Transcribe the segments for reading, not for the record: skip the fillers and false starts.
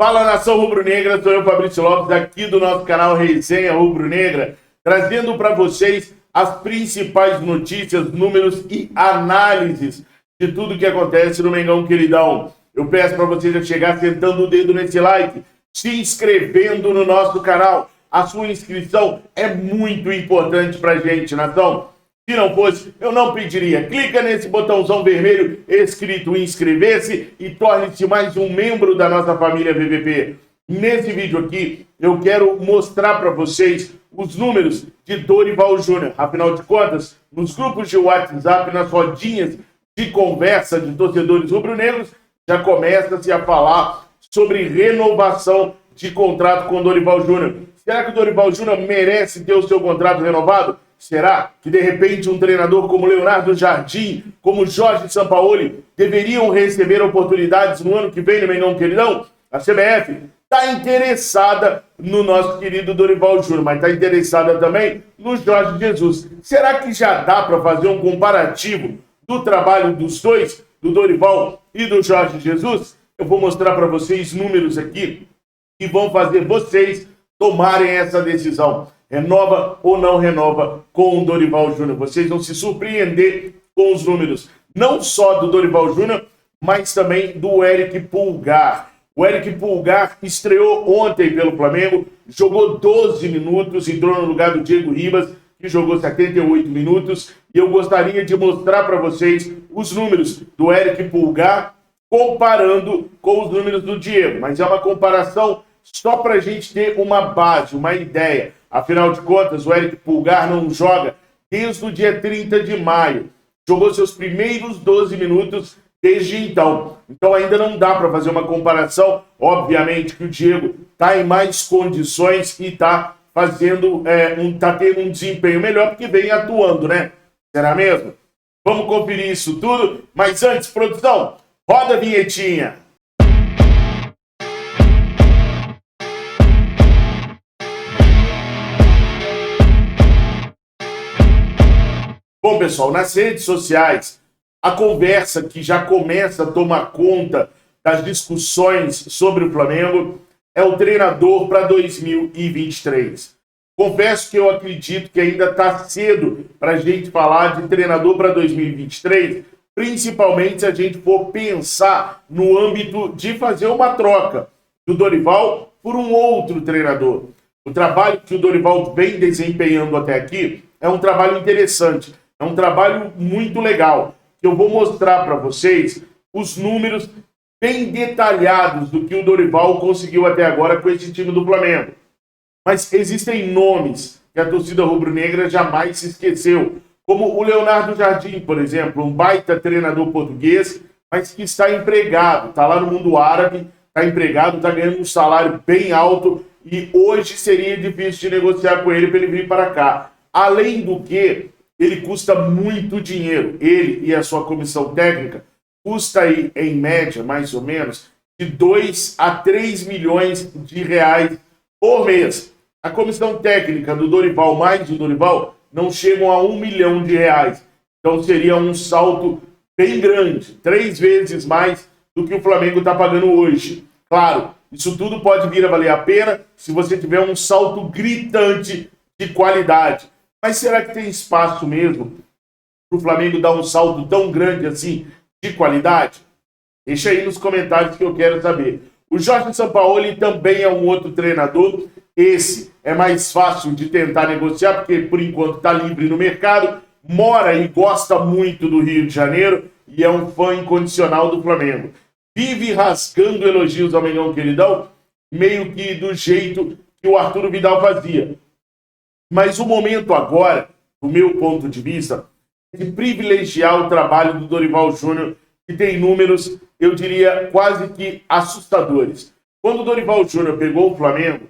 Fala, nação rubro-negra, sou eu, Fabrício Lopes, aqui do nosso canal Resenha Rubro-Negra, trazendo para vocês as principais notícias, números e análises de tudo que acontece no Mengão Queridão. Eu peço para você já chegar sentando o dedo nesse like, se inscrevendo no nosso canal. A sua inscrição é muito importante para a gente, nação. Se não fosse, eu não pediria. Clica nesse botãozão vermelho escrito inscrever-se e torne-se mais um membro da nossa família VVP. Nesse vídeo aqui, eu quero mostrar para vocês os números de Dorival Júnior. Afinal de contas, nos grupos de WhatsApp, nas rodinhas de conversa de torcedores rubro-negros, já começa-se a falar sobre renovação de contrato com Dorival Júnior. Será que o Dorival Júnior merece ter o seu contrato renovado? Será que, de repente, um treinador como Leonardo Jardim, como Jorge Sampaoli, deveriam receber oportunidades no ano que vem no Mengão Queridão? A CBF está interessada no nosso querido Dorival Júnior, mas está interessada também no Jorge Jesus. Será que já dá para fazer um comparativo do trabalho dos dois, do Dorival e do Jorge Jesus? Eu vou mostrar para vocês números aqui que vão fazer vocês tomarem essa decisão. Renova ou não renova com o Dorival Júnior. Vocês vão se surpreender com os números, não só do Dorival Júnior, mas também do Eric Pulgar. O Eric Pulgar estreou ontem pelo Flamengo, jogou 12 minutos, entrou no lugar do Diego Ribas, que jogou 78 minutos, e eu gostaria de mostrar para vocês os números do Eric Pulgar, comparando com os números do Diego, mas é uma comparação só para a gente ter uma base, uma ideia. Afinal de contas, o Eric Pulgar não joga desde o dia 30 de maio. Jogou seus primeiros 12 minutos desde então. Então ainda não dá para fazer uma comparação. Obviamente que o Diego está em mais condições e está fazendo, tá tendo um desempenho melhor porque vem atuando, né? Será mesmo? Vamos conferir isso tudo. Mas antes, produção, roda a vinhetinha. Bom, pessoal, nas redes sociais, a conversa que já começa a tomar conta das discussões sobre o Flamengo é o treinador para 2023. Confesso que eu acredito que ainda está cedo para a gente falar de treinador para 2023, principalmente se a gente for pensar no âmbito de fazer uma troca do Dorival por um outro treinador. O trabalho que o Dorival vem desempenhando até aqui é um trabalho interessante. É um trabalho muito legal. Eu vou mostrar para vocês os números bem detalhados do que o Dorival conseguiu até agora com esse time do Flamengo. Mas existem nomes que a torcida rubro-negra jamais se esqueceu, como o Leonardo Jardim, por exemplo, um baita treinador português, mas que está empregado, está lá no mundo árabe, está empregado, está ganhando um salário bem alto e hoje seria difícil de negociar com ele para ele vir para cá. Além do que, ele custa muito dinheiro. Ele e a sua comissão técnica custa aí, em média, mais ou menos, de 2 a 3 milhões de reais por mês. A comissão técnica do Dorival mais o Dorival não chegam a 1 milhão de reais. Então seria um salto bem grande, 3 vezes mais do que o Flamengo está pagando hoje. Claro, isso tudo pode vir a valer a pena se você tiver um salto gritante de qualidade. Mas será que tem espaço mesmo para o Flamengo dar um salto tão grande assim de qualidade? Deixa aí nos comentários que eu quero saber. O Jorge Sampaoli também é um outro treinador. Esse é mais fácil de tentar negociar, porque por enquanto está livre no mercado, mora e gosta muito do Rio de Janeiro e é um fã incondicional do Flamengo. Vive rasgando elogios ao Mengão Queridão, meio que do jeito que o Arturo Vidal fazia. Mas o momento agora, do meu ponto de vista, é de privilegiar o trabalho do Dorival Júnior, que tem números, eu diria, quase que assustadores. Quando o Dorival Júnior pegou o Flamengo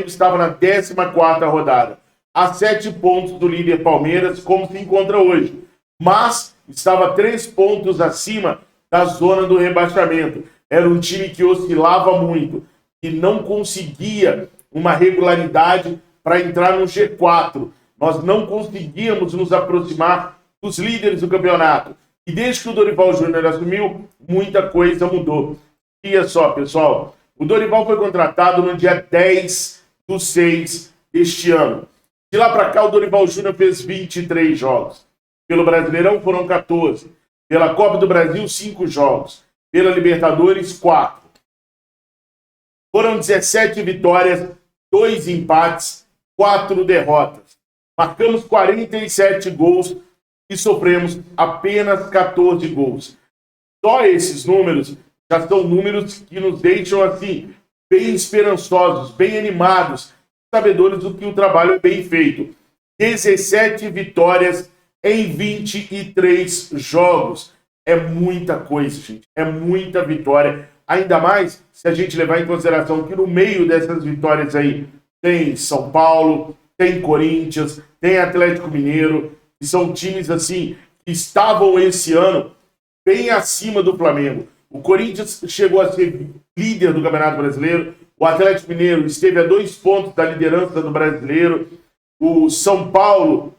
estava na 14ª rodada, a 7 pontos do líder Palmeiras, como se encontra hoje. Mas estava 3 pontos acima da zona do rebaixamento. Era um time que oscilava muito, que não conseguia uma regularidade para entrar no G4. Nós não conseguíamos nos aproximar dos líderes do campeonato. E desde que o Dorival Júnior assumiu, muita coisa mudou. Olha só, pessoal, O Dorival foi contratado no dia 10/6 deste ano. De lá para cá, o Dorival Júnior fez 23 jogos. Pelo Brasileirão foram 14. Pela Copa do Brasil, 5 jogos. Pela Libertadores, 4. Foram 17 vitórias, 2 empates, 4 derrotas. Marcamos 47 gols e sofremos apenas 14 gols. Só esses números já são números que nos deixam assim, bem esperançosos, bem animados, sabedores do que o trabalho é bem feito. 17 vitórias em 23 jogos. É muita coisa, gente. É muita vitória. Ainda mais se a gente levar em consideração que no meio dessas vitórias aí tem São Paulo, tem Corinthians, tem Atlético Mineiro, que são times assim que estavam esse ano bem acima do Flamengo. O Corinthians chegou a ser líder do Campeonato Brasileiro, o Atlético Mineiro esteve a 2 pontos da liderança do Brasileiro, o São Paulo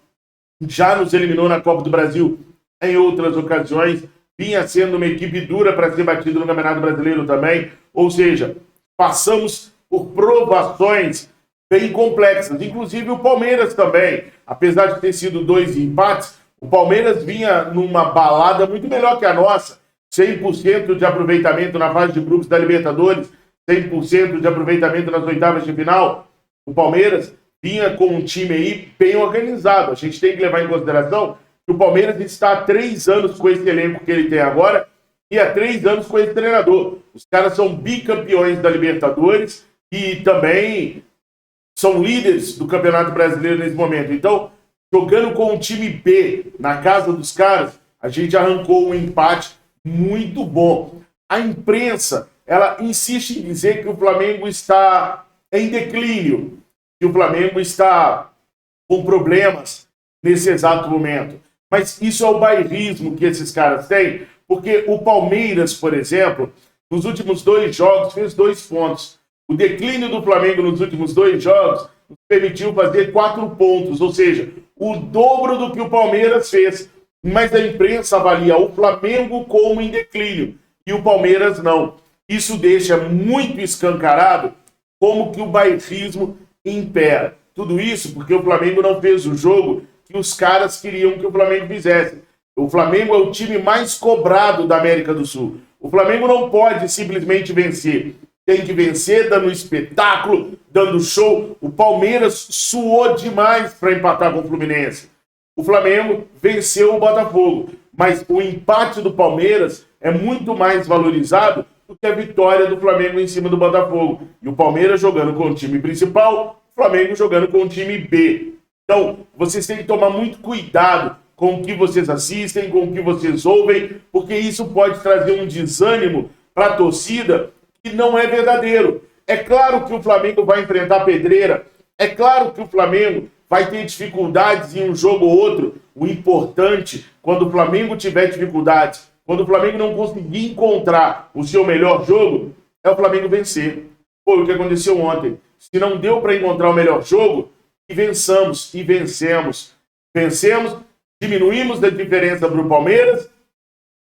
já nos eliminou na Copa do Brasil em outras ocasiões, vinha sendo uma equipe dura para ser batido no Campeonato Brasileiro também, ou seja, passamos por provações bem complexas, inclusive o Palmeiras também, apesar de ter sido 2 empates, o Palmeiras vinha numa balada muito melhor que a nossa, 100% de aproveitamento na fase de grupos da Libertadores, 100% de aproveitamento nas oitavas de final. O Palmeiras vinha com um time aí bem organizado. A gente tem que levar em consideração que o Palmeiras está há 3 anos com esse elenco que ele tem agora e há 3 anos com esse treinador. Os caras são bicampeões da Libertadores e também são líderes do Campeonato Brasileiro nesse momento. Então, jogando com o time B na casa dos caras, a gente arrancou um empate muito bom. A imprensa, ela insiste em dizer que o Flamengo está em declínio, que o Flamengo está com problemas nesse exato momento. Mas isso é o bairrismo que esses caras têm, porque o Palmeiras, por exemplo, nos últimos 2 jogos fez 2 pontos. O declínio do Flamengo nos últimos 2 jogos nos permitiu fazer 4 pontos, ou seja, o dobro do que o Palmeiras fez. Mas a imprensa avalia o Flamengo como em declínio e o Palmeiras não. Isso deixa muito escancarado como que o bairrismo impera. Tudo isso porque o Flamengo não fez o jogo que os caras queriam que o Flamengo fizesse. O Flamengo é o time mais cobrado da América do Sul. O Flamengo não pode simplesmente vencer. Tem que vencer dando espetáculo, dando show. O Palmeiras suou demais para empatar com o Fluminense. O Flamengo venceu o Botafogo. Mas o empate do Palmeiras é muito mais valorizado do que a vitória do Flamengo em cima do Botafogo. E o Palmeiras jogando com o time principal, o Flamengo jogando com o time B. Então, vocês têm que tomar muito cuidado com o que vocês assistem, com o que vocês ouvem, porque isso pode trazer um desânimo para a torcida que não é verdadeiro. É claro que o Flamengo vai enfrentar pedreira, é claro que o Flamengo vai ter dificuldades em um jogo ou outro. O importante, quando o Flamengo tiver dificuldades, quando o Flamengo não conseguir encontrar o seu melhor jogo, é o Flamengo vencer. Foi o que aconteceu ontem. Se não deu para encontrar o melhor jogo, e vençamos, e vencemos. Vencemos, diminuímos a diferença para o Palmeiras,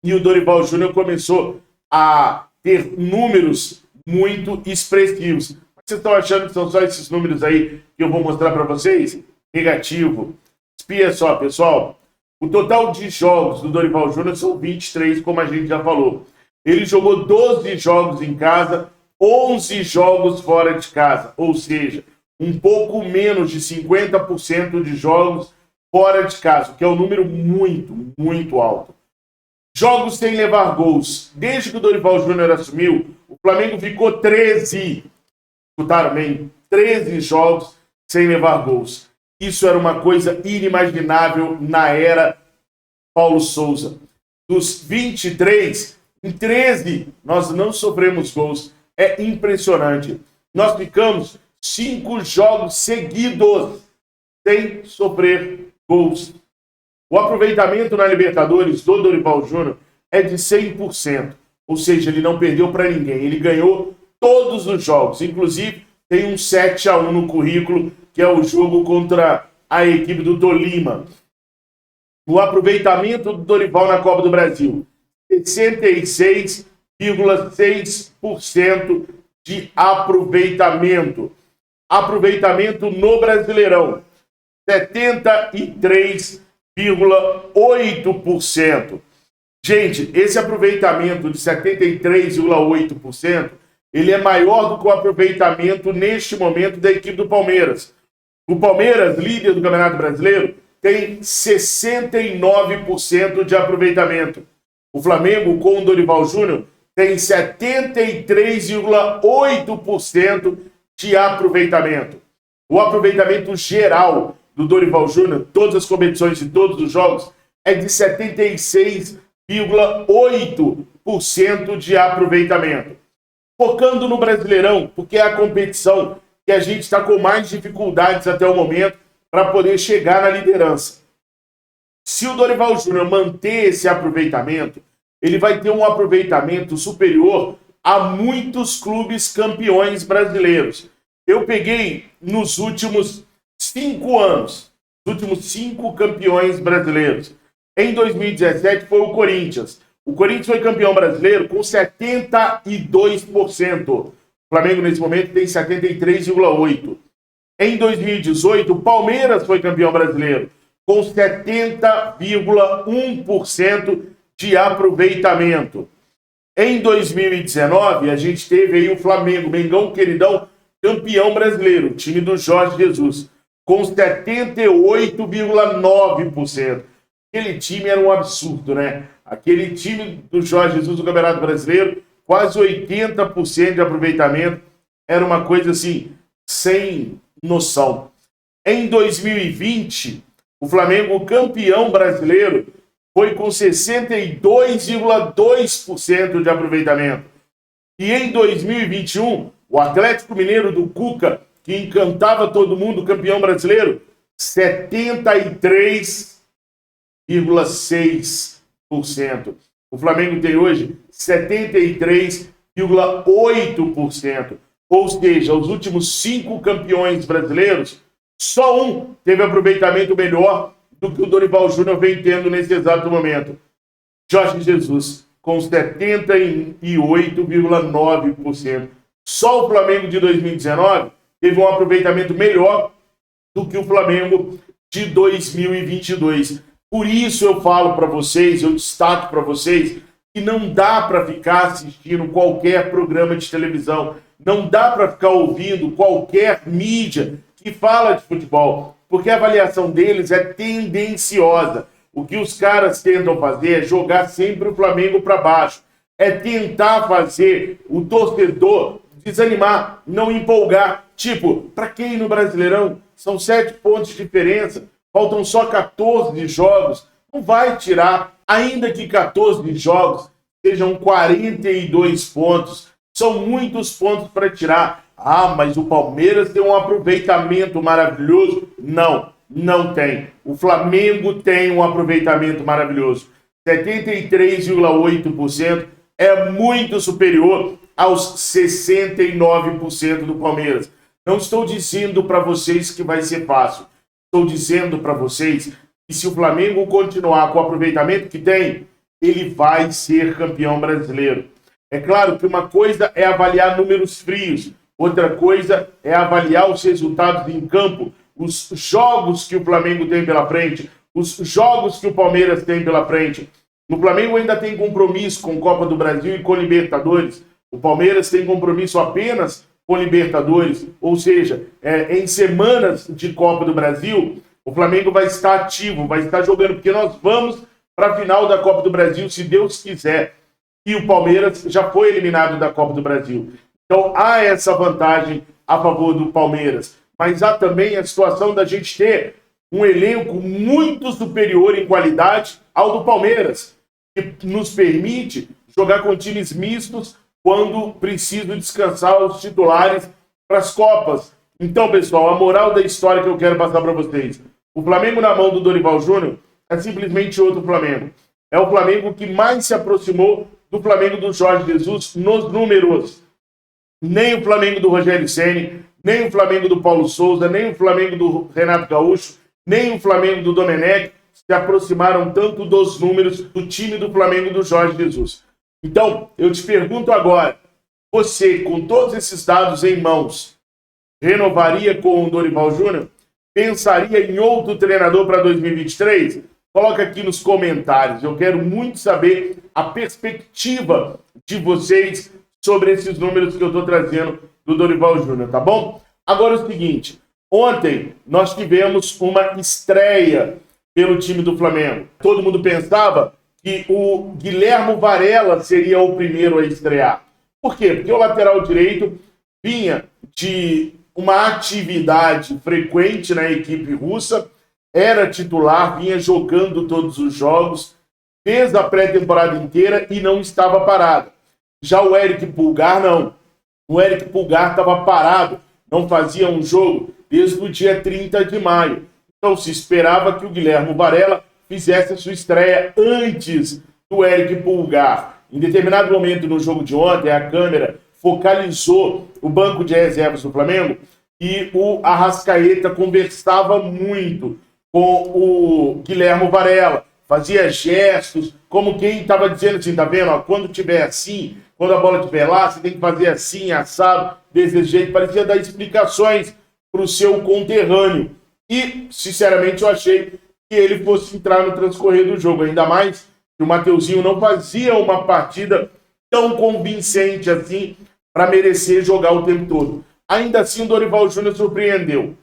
e o Dorival Júnior começou a ter números muito expressivos. Mas vocês estão achando que são só esses números aí que eu vou mostrar para vocês? Negativo. Espia só, pessoal. O total de jogos do Dorival Júnior são 23, como a gente já falou. Ele jogou 12 jogos em casa, 11 jogos fora de casa. Ou seja, um pouco menos de 50% de jogos fora de casa, que é um número muito, muito alto. Jogos sem levar gols. Desde que o Dorival Júnior assumiu, o Flamengo ficou 13. Escutaram bem? 13 jogos sem levar gols. Isso era uma coisa inimaginável na era Paulo Souza. Dos 23, em 13 nós não sofremos gols. É impressionante. Nós ficamos 5 jogos seguidos sem sofrer gols. O aproveitamento na Libertadores do Dorival Júnior é de 100%. Ou seja, ele não perdeu para ninguém. Ele ganhou todos os jogos. Inclusive, tem um 7-1 no currículo, que é o jogo contra a equipe do Tolima. O aproveitamento do Dorival na Copa do Brasil, 66,6% de aproveitamento. Aproveitamento no Brasileirão, 73,8%. Gente, esse aproveitamento de 73,8%, ele é maior do que o aproveitamento neste momento da equipe do Palmeiras. O Palmeiras, líder do Campeonato Brasileiro, tem 69% de aproveitamento. O Flamengo, com o Dorival Júnior, tem 73,8% de aproveitamento. O aproveitamento geral do Dorival Júnior, todas as competições e todos os jogos, é de 76,8% de aproveitamento. Focando no Brasileirão, porque é a competição que a gente está com mais dificuldades até o momento para poder chegar na liderança. Se o Dorival Júnior manter esse aproveitamento, ele vai ter um aproveitamento superior a muitos clubes campeões brasileiros. Eu peguei nos últimos 5 anos, os últimos 5 campeões brasileiros. Em 2017 foi o Corinthians. O Corinthians foi campeão brasileiro com 72%. O Flamengo, nesse momento, tem 73,8%. Em 2018, o Palmeiras foi campeão brasileiro com 70,1% de aproveitamento. Em 2019, a gente teve aí o Flamengo, Mengão queridão, campeão brasileiro, time do Jorge Jesus, com 78,9%. Aquele time era um absurdo, né? Aquele time do Jorge Jesus do Campeonato Brasileiro, quase 80% de aproveitamento, era uma coisa assim, sem noção. Em 2020, o Flamengo, campeão brasileiro, foi com 62,2% de aproveitamento. E em 2021, o Atlético Mineiro do Cuca, que encantava todo mundo, campeão brasileiro, 73,6%. O Flamengo tem hoje 73,8%. Ou seja, os últimos 5 campeões brasileiros, só um teve aproveitamento melhor do que o Dorival Júnior vem tendo nesse exato momento. Jorge Jesus, com 78,9%. Só o Flamengo de 2019 teve um aproveitamento melhor do que o Flamengo de 2022. Por isso eu falo para vocês, eu destaco para vocês, que não dá para ficar assistindo qualquer programa de televisão, não dá para ficar ouvindo qualquer mídia que fala de futebol, porque a avaliação deles é tendenciosa. O que os caras tentam fazer é jogar sempre o Flamengo para baixo, é tentar fazer o torcedor desanimar, não empolgar. Tipo, para quem no Brasileirão são 7 pontos de diferença, faltam só 14 jogos, não vai tirar, ainda que 14 jogos sejam 42 pontos, são muitos pontos para tirar. Ah, mas o Palmeiras tem um aproveitamento maravilhoso. Não, não tem. O Flamengo tem um aproveitamento maravilhoso. 73,8% é muito superior aos 69% do Palmeiras. Não estou dizendo para vocês que vai ser fácil. Estou dizendo para vocês que se o Flamengo continuar com o aproveitamento que tem, ele vai ser campeão brasileiro. É claro que uma coisa é avaliar números frios, outra coisa é avaliar os resultados em campo, os jogos que o Flamengo tem pela frente, os jogos que o Palmeiras tem pela frente. O Flamengo ainda tem compromisso com Copa do Brasil e com Libertadores. O Palmeiras tem compromisso apenas com Libertadores, ou seja, em semanas de Copa do Brasil, o Flamengo vai estar ativo, vai estar jogando, porque nós vamos para a final da Copa do Brasil, se Deus quiser. E o Palmeiras já foi eliminado da Copa do Brasil. Então há essa vantagem a favor do Palmeiras. Mas há também a situação da gente ter um elenco muito superior em qualidade ao do Palmeiras, que nos permite jogar com times mistos quando preciso descansar os titulares para as Copas. Então, pessoal, a moral da história que eu quero passar para vocês. O Flamengo na mão do Dorival Júnior é simplesmente outro Flamengo. É o Flamengo que mais se aproximou do Flamengo do Jorge Jesus nos números. Nem o Flamengo do Rogério Ceni, nem o Flamengo do Paulo Souza, nem o Flamengo do Renato Gaúcho, nem o Flamengo do Domenech se aproximaram tanto dos números do time do Flamengo do Jorge Jesus. Então, eu te pergunto agora, você, com todos esses dados em mãos, renovaria com o Dorival Júnior? Pensaria em outro treinador para 2023? Coloca aqui nos comentários. Eu quero muito saber a perspectiva de vocês sobre esses números que eu estou trazendo do Dorival Júnior, tá bom? Agora é o seguinte, ontem nós tivemos uma estreia pelo time do Flamengo. Todo mundo pensava que o Guilhermo Varela seria o primeiro a estrear. Por quê? Porque o lateral direito vinha de uma atividade frequente na equipe russa, era titular, vinha jogando todos os jogos, fez a pré-temporada inteira e não estava parado. Já o Eric Pulgar, não. O Eric Pulgar estava parado, não fazia um jogo desde o dia 30 de maio. Então se esperava que o Guilhermo Varela fizesse a sua estreia antes do Eric Pulgar. Em determinado momento no jogo de ontem, a câmera focalizou o banco de reservas do Flamengo e o Arrascaeta conversava muito com o Guilhermo Varela, fazia gestos, como quem estava dizendo assim, tá vendo? Ó, quando tiver assim, quando a bola estiver lá, você tem que fazer assim, assado, desse jeito. Parecia dar explicações para o seu conterrâneo. E, sinceramente, eu achei que ele fosse entrar no transcorrer do jogo. Ainda mais que o Mateuzinho não fazia uma partida tão convincente assim para merecer jogar o tempo todo. Ainda assim, o Dorival Júnior surpreendeu.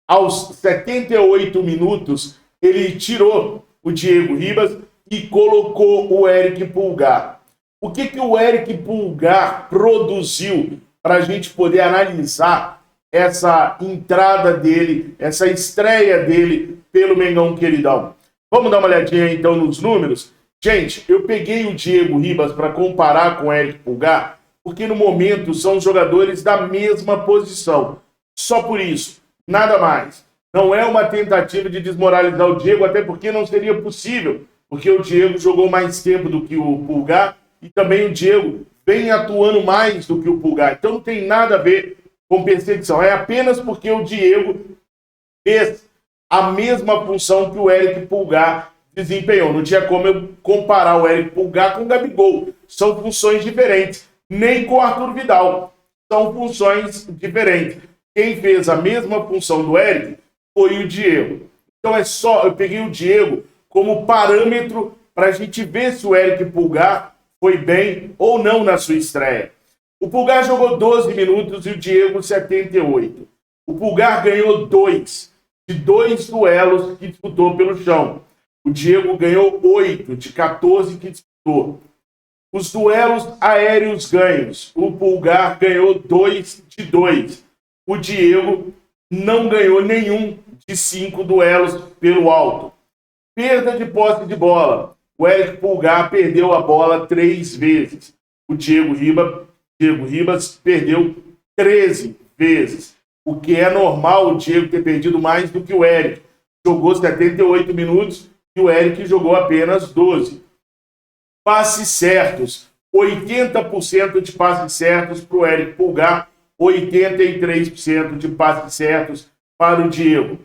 Aos 78 minutos, ele tirou o Diego Ribas e colocou o Eric Pulgar. O que o Eric Pulgar produziu para a gente poder analisar essa entrada dele, essa estreia dele pelo Mengão Queridão? Vamos dar uma olhadinha então nos números? Gente, eu peguei o Diego Ribas para comparar com o Eric Pulgar, porque no momento são jogadores da mesma posição. Só por isso, nada mais. Não é uma tentativa de desmoralizar o Diego, até porque não seria possível, porque o Diego jogou mais tempo do que o Pulgar e também o Diego vem atuando mais do que o Pulgar. Então não tem nada a ver com perseguição. É apenas porque o Diego fez a mesma função que o Eric Pulgar desempenhou. Não tinha como eu comparar o Eric Pulgar com o Gabigol. São funções diferentes. Nem com o Arthur Vidal. São funções diferentes. Quem fez a mesma função do Eric foi o Diego. Então eu peguei o Diego como parâmetro para a gente ver se o Eric Pulgar foi bem ou não na sua estreia. O Pulgar jogou 12 minutos e o Diego 78. O Pulgar ganhou de dois duelos que disputou pelo chão. O Diego ganhou 8 de 14 que disputou. Os duelos aéreos ganhos. O Pulgar ganhou 2 de 2. O Diego não ganhou nenhum de 5 duelos pelo alto. Perda de posse de bola. O Eric Pulgar perdeu a bola 3 vezes. O Diego Ribas perdeu 13 vezes. O que é normal o Diego ter perdido mais do que o Eric. Jogou 78 minutos e o Eric jogou apenas 12. Passes certos. 80% de passes certos para o Eric Pulgar. 83% de passes certos para o Diego.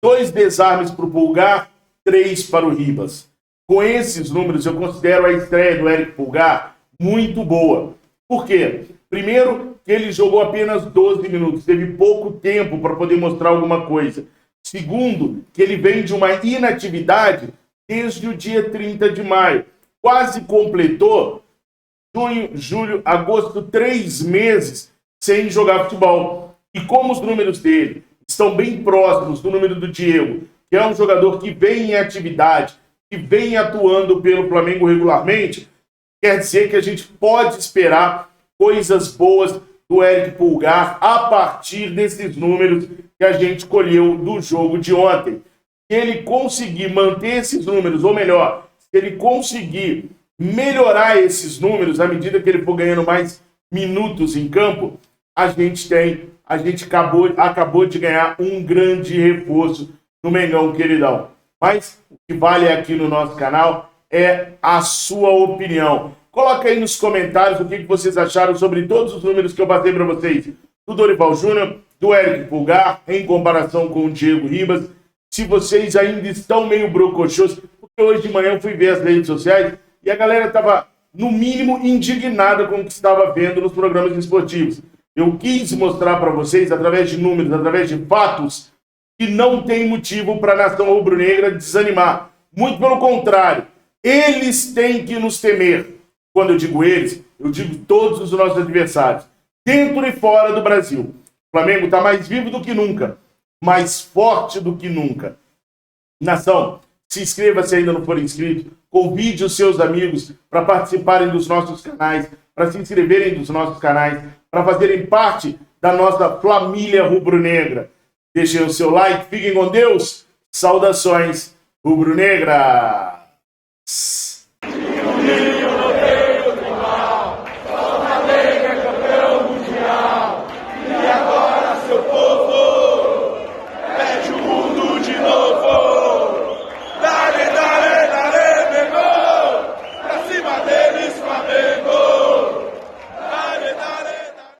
2 desarmes para o Pulgar, 3 para o Ribas. Com esses números, eu considero a estreia do Eric Pulgar muito boa. Por quê? Primeiro, que ele jogou apenas 12 minutos, teve pouco tempo para poder mostrar alguma coisa. Segundo, que ele vem de uma inatividade desde o dia 30 de maio. Quase completou junho, julho, agosto, 3 meses sem jogar futebol. E como os números dele estão bem próximos do número do Diego, que é um jogador que vem em atividade, que vem atuando pelo Flamengo regularmente, quer dizer que a gente pode esperar coisas boas do Eric Pulgar a partir desses números que a gente colheu do jogo de ontem. Se ele conseguir manter esses números, ou melhor, se ele conseguir melhorar esses números à medida que ele for ganhando mais minutos em campo, a gente acabou de ganhar um grande reforço no Mengão Queridão. Mas o que vale aqui no nosso canal é a sua opinião. Coloca aí nos comentários o que vocês acharam sobre todos os números que eu passei para vocês. Do Dorival Júnior, do Eric Pulgar, em comparação com o Diego Ribas. Se vocês ainda estão meio brocochôs, porque hoje de manhã eu fui ver as redes sociais e a galera estava no mínimo, indignada com o que estava vendo nos programas esportivos. Eu quis mostrar para vocês, através de números, através de fatos, que não tem motivo para a nação rubro-negra desanimar. Muito pelo contrário, eles têm que nos temer. Quando eu digo eles, eu digo todos os nossos adversários, dentro e fora do Brasil. O Flamengo está mais vivo do que nunca, mais forte do que nunca. Nação, se inscreva se ainda não for inscrito, convide os seus amigos para participarem dos nossos canais, para se inscreverem nos nossos canais, para fazerem parte da nossa família rubro-negra. Deixem o seu like, fiquem com Deus. Saudações rubro-negras!